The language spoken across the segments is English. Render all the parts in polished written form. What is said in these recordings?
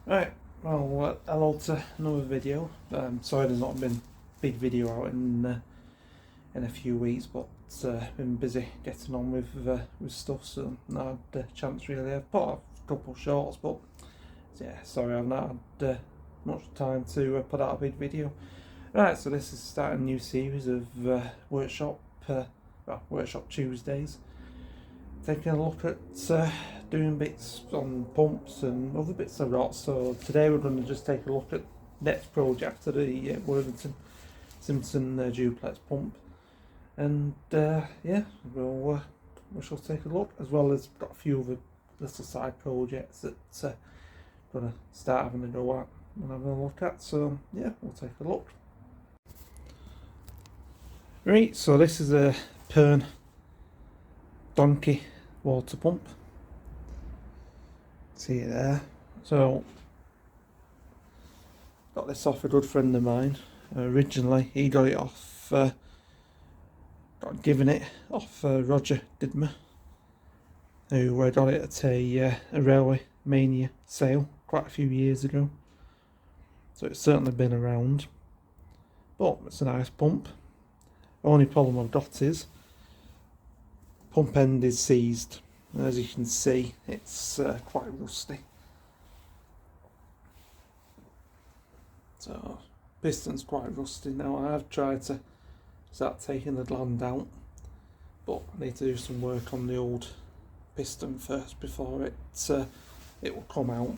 Right, well, hello to another video. Sorry there's not been a big video out in a few weeks, but been busy getting on with stuff, so not had the chance really. I've put off a couple of shorts, but yeah, sorry I've not had much time to put out a big video. Right, so this is starting a new series of workshop Tuesdays, taking a look at doing bits on pumps and other bits I've got. So today we're going to just take a look at next project of the Worthington Simpson Duplex pump, and yeah, we shall take a look, as well as got a few other little side projects that going to start having a go at and having a look at. So yeah, we'll take a look. Right, so this is a Pern Donkey water pump. See it there. So got this off a good friend of mine. Originally he got it off got given it off Roger Didmer, who got it at a Railway Mania sale quite a few years ago, so it's certainly been around, but it's a nice pump. Only problem I've got is pump end is seized. As you can see, it's quite rusty. So piston's quite rusty now. I've tried to start taking the gland out, but I need to do some work on the old piston first before it will come out.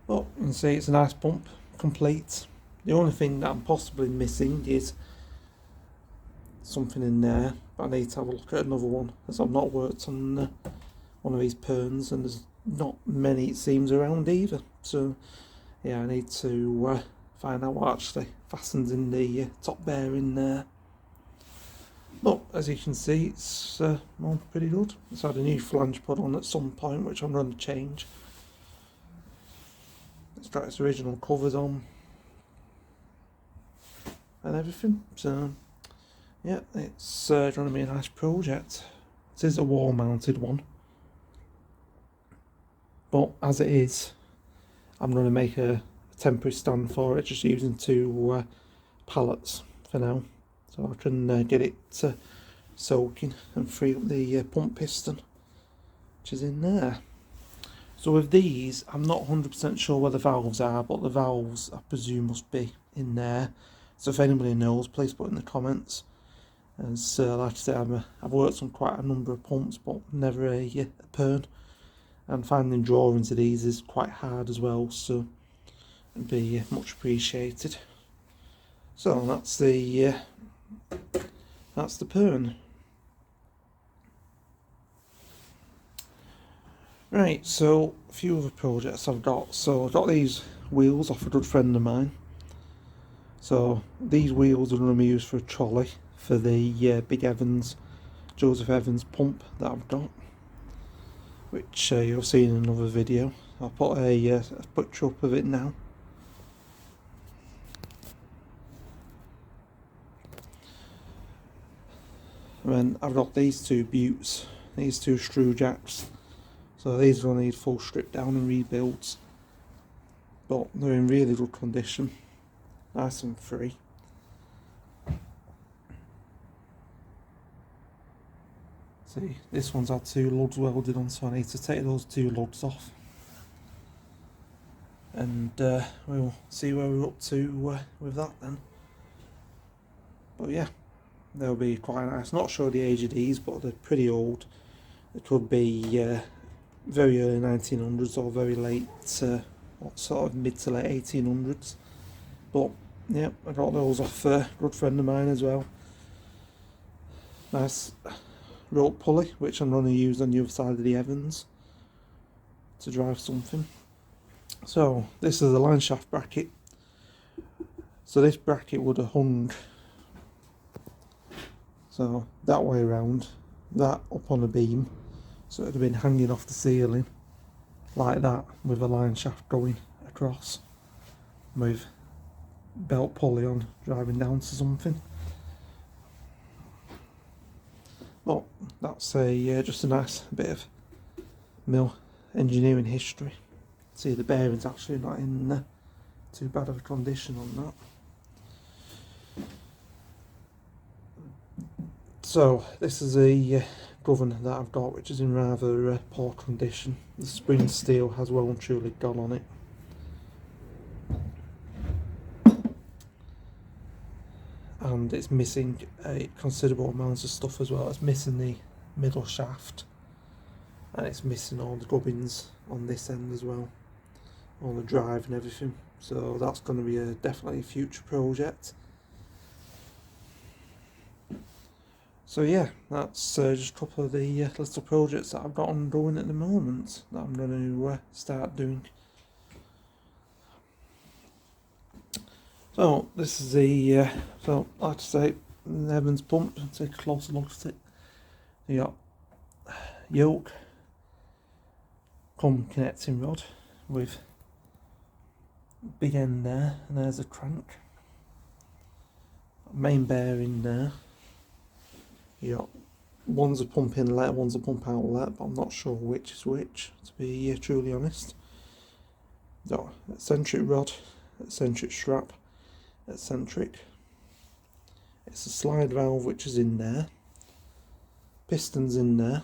But you can see it's a nice pump, complete. The only thing that I'm possibly missing is something in there, but I need to have a look at another one, as I've not worked on one of these Perns, and there's not many it seems around either. So yeah, I need to find out what actually fastens in the top bearing there. But as you can see, it's well, pretty good. It's had a new flange put on at some point, which I'm going to change. It's got its original covers on and everything, so yeah, it's going to be a nice project. It is a wall mounted one, but as it is, I'm going to make a temporary stand for it, just using two pallets for now, so I can get it soaking and free up the pump piston, which is in there. So with these, I'm not 100% sure where the valves are, but the valves I presume must be in there. So if anybody knows, please put in the comments. As like I said, I've worked on quite a number of pumps, but never a Pern, and finding drawings of these is quite hard as well, so it'd be much appreciated. So that's the Pern. Right, so a few other projects I've got. So I've got these wheels off a good friend of mine. So these wheels are going to be used for a trolley for the big Joseph Evans pump that I've got, which you'll see in another video. I'll put a picture up of it now. And then I've got these two buttes, these two screw jacks. So these will need full strip down and rebuilds, but they're in really good condition, nice and free. See, this one's had two lugs welded on, so I need to take those two lugs off, and we'll see where we're up to with that then. But yeah, they'll be quite nice. Not sure the age of these, but they're pretty old. It could be very early 1900s or very late, sort of mid to late 1800s. But yeah, I got those off a good friend of mine as well. Nice rope pulley, which I'm going to use on the other side of the Evans to drive something. So this is a line shaft bracket. So this bracket would have hung so that way around, that up on a beam, so it would have been hanging off the ceiling like that, with a line shaft going across, with belt pulley on driving down to something. But that's just a nice bit of mill engineering history. See, the bearing's actually not in too bad of a condition on that. So this is a governor that I've got, which is in rather poor condition. The spring steel has well and truly gone on it. And it's missing a considerable amount of stuff as well. It's missing the middle shaft, and it's missing all the gubbins on this end as well, all the drive and everything. So that's going to be definitely a future project. So yeah, that's just a couple of the little projects that I've got ongoing at the moment that I'm going to start doing. So this is the so like I say, the Evans pump. Take a closer look at it. You got yoke, come connecting rod with big end there, and there's a crank. Main bearing there. You got one's a pump inlet, one's a pump outlet, but I'm not sure which is which, to be truly honest. So eccentric rod, eccentric strap, eccentric. It's a slide valve which is in there. Pistons in there.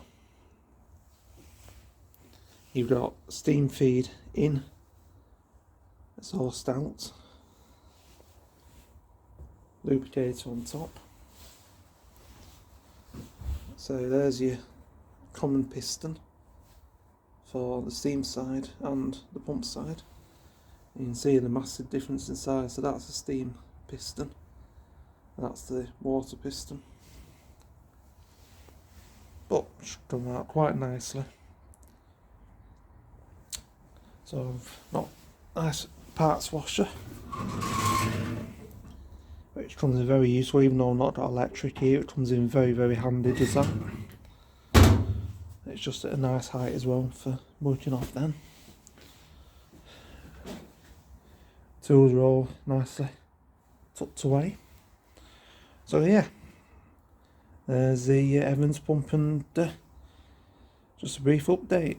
You've got steam feed in, exhaust out, lubricator on top. So there's your common piston for the steam side and the pump side. You can see the massive difference in size. So that's the steam piston, that's the water piston. But it should come out quite nicely. So I've got a nice parts washer, which comes in very useful. Even though I've not got electric here, it comes in very, very handy, does that. It's just at a nice height as well for working off then. Tools are all nicely tucked away. So yeah, there's the Evans pump, and just a brief update.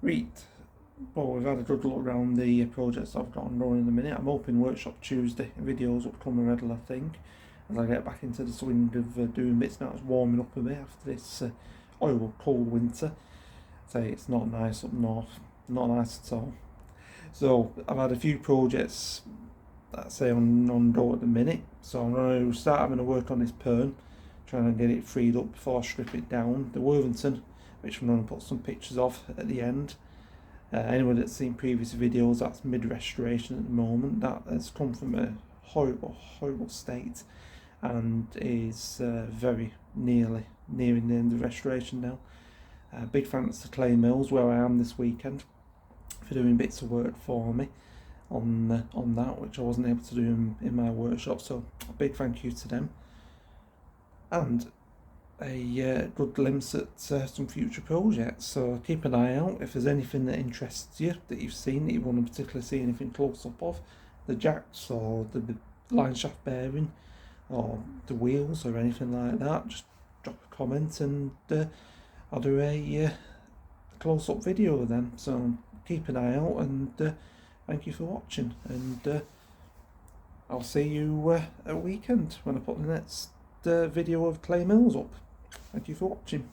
Right, Well, we've had a good look around the projects I've got on going in a minute. I'm hoping Workshop Tuesday videos will become a regular thing as I get back into the swing of doing bits now. It's warming up a bit after this cold winter. Say it's not nice up north, not nice at all. So I've had a few projects that say on go at the minute. So I'm going to start having to work on this pern, trying to get it freed up before I strip it down. The Worthington, which I'm going to put some pictures of at the end. Anyone that's seen previous videos, that's mid-restoration at the moment. That has come from a horrible state and is very nearing the end of restoration now. Big thanks to Clay Mills, where I am this weekend, for doing bits of work for me on that, which I wasn't able to do in my workshop. So a big thank you to them. And a good glimpse at some future projects, so keep an eye out if there's anything that interests you that you've seen that you want to particularly see anything close up of, the jacks or the line shaft bearing or the wheels or anything like that. Just drop a comment and I'll do a close up video of them. So keep an eye out, and thank you for watching, and I'll see you at weekend when I put the next video of Clay Mills up. Thank you for watching.